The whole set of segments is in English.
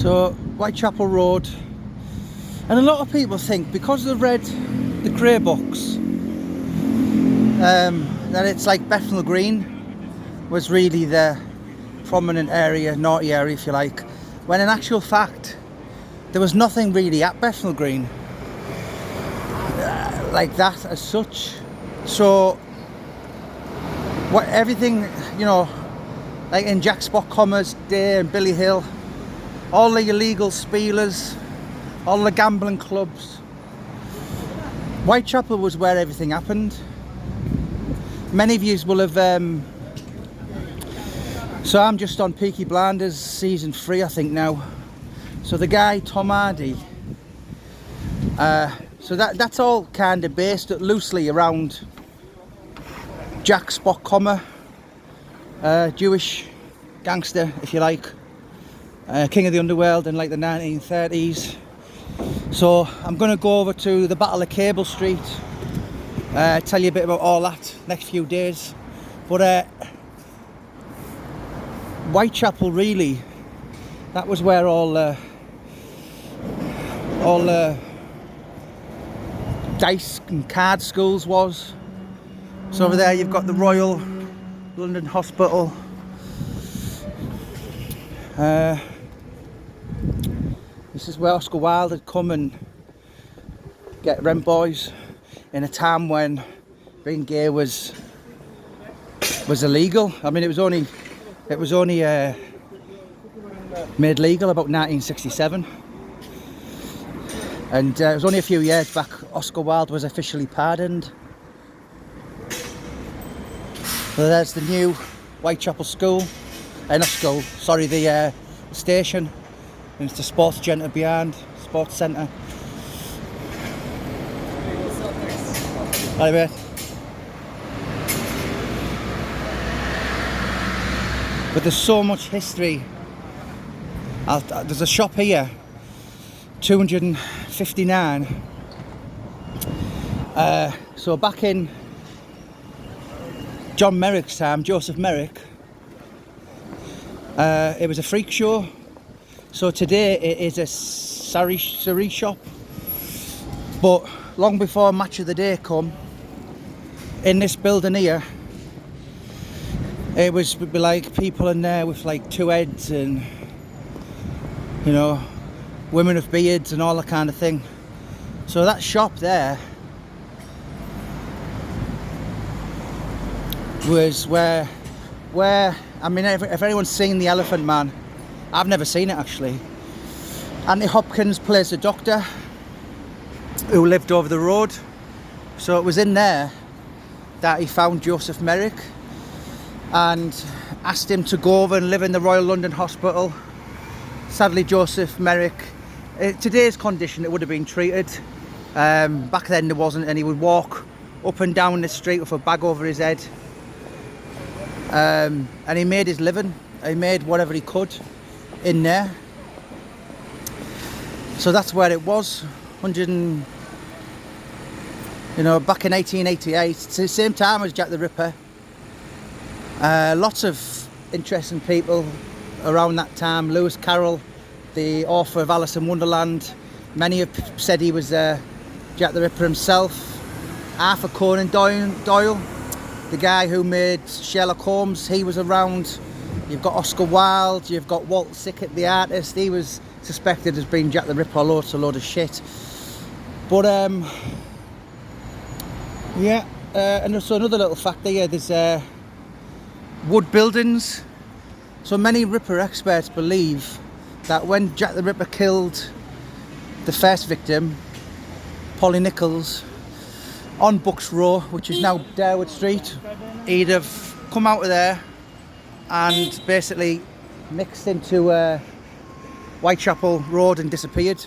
So Whitechapel Road, and a lot of people think because they've read the Grey books that it's like Bethnal Green was really the prominent area, naughty area if you like, when in actual fact there was nothing really at Bethnal Green like that as such. So what everything, you know, like in Jack Spockcomber's day and Billy Hill, all the illegal spielers, all the gambling clubs, Whitechapel was where everything happened. Many of you will have so I'm just on Peaky Blinders season 3 I think now. So the guy Tom Hardy, so that's all kind of based loosely around Jack Spockcomber, Jewish gangster if you like, king of the underworld in like the 1930s. So I'm going to go over to the Battle of Cable Street, tell you a bit about all that next few days. But Whitechapel really, that was where all dice and card schools was. So over there you've got the Royal London Hospital. This is where Oscar Wilde had come and get rent boys in a time when being gay was illegal. I mean, it was only made legal about 1967, and it was only a few years back Oscar Wilde was officially pardoned. So there's the new Whitechapel school, not school, sorry, the station, and it's the sports centre behind, sports centre. Hi mate. But there's so much history. There's a shop here, 259. So back in John Merrick's time, Joseph Merrick, it was a freak show. So today it is a sari shop. But long before Match of the Day come, in this building here, it would be like people in there with like 2 heads and, you know, women with beards and all that kind of thing. So that shop there was where I mean, if anyone's seen The Elephant Man, I've never seen it actually. Anthony Hopkins plays a doctor who lived over the road. So it was in there that he found Joseph Merrick and asked him to go over and live in the Royal London Hospital. Sadly, Joseph Merrick, today's condition, it would have been treated. Back then there wasn't, and he would walk up and down the street with a bag over his head. And he made his living. He made whatever he could in there. So that's where it was. You know, back in 1888, it's the same time as Jack the Ripper. Lots of interesting people around that time. Lewis Carroll, the author of Alice in Wonderland, many have said he was Jack the Ripper himself. Arthur Conan Doyle, the guy who made Sherlock Holmes, he was around. You've got Oscar Wilde, you've got Walt Sickert, the artist, he was suspected as being Jack the Ripper, although it's a load of shit. But yeah, and so another little fact here, there's wood buildings. So many Ripper experts believe that when Jack the Ripper killed the first victim, Polly Nichols, on Bucks Row, which is now Darewood Street, he'd have come out of there and basically mixed into Whitechapel Road and disappeared.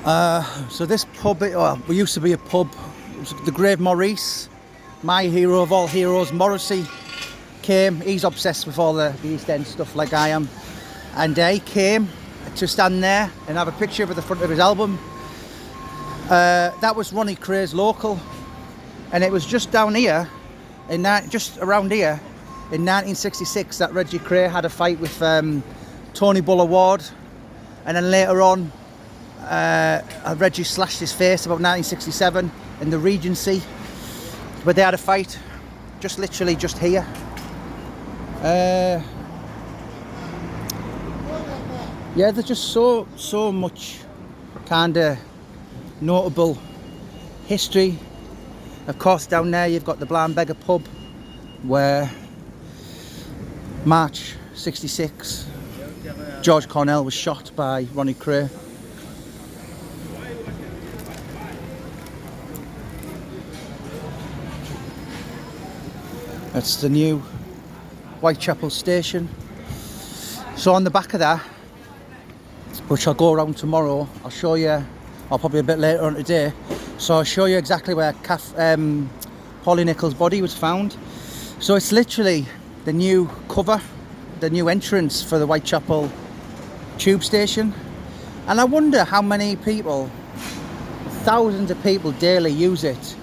So this pub, well, we used to be a pub, it was the Grave Maurice, my hero of all heroes. Morrissey came, he's obsessed with all the East End stuff like I am, and he came to stand there and have a picture at the front of his album. That was Ronnie Cray's local, and it was just down here, just around here, in 1966 that Reggie Cray had a fight with Tony Bull Award, and then later on Reggie slashed his face about 1967 in the Regency, where they had a fight, just literally just here. Yeah, there's just so much kind of notable history. Of course, down there you've got the Blind Beggar pub, where March 66 George Cornell was shot by Ronnie Cray. That's the new Whitechapel station. So on the back of that, which I'll go around tomorrow, I'll show you, or probably a bit later on today, so I'll show you exactly where Polly Nichols' body was found. So it's literally the new cover, the new entrance for the Whitechapel tube station. And I wonder how many people, thousands of people daily use it.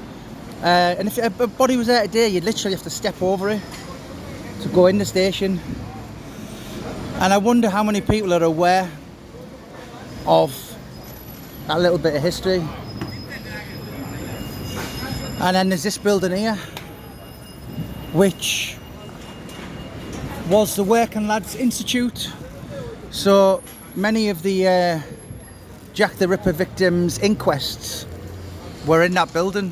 And if a body was there today, you'd literally have to step over it to go in the station. And I wonder how many people are aware of that little bit of history. And then there's this building here, which was the Working Lads Institute. So many of the Jack the Ripper victims' inquests were in that building.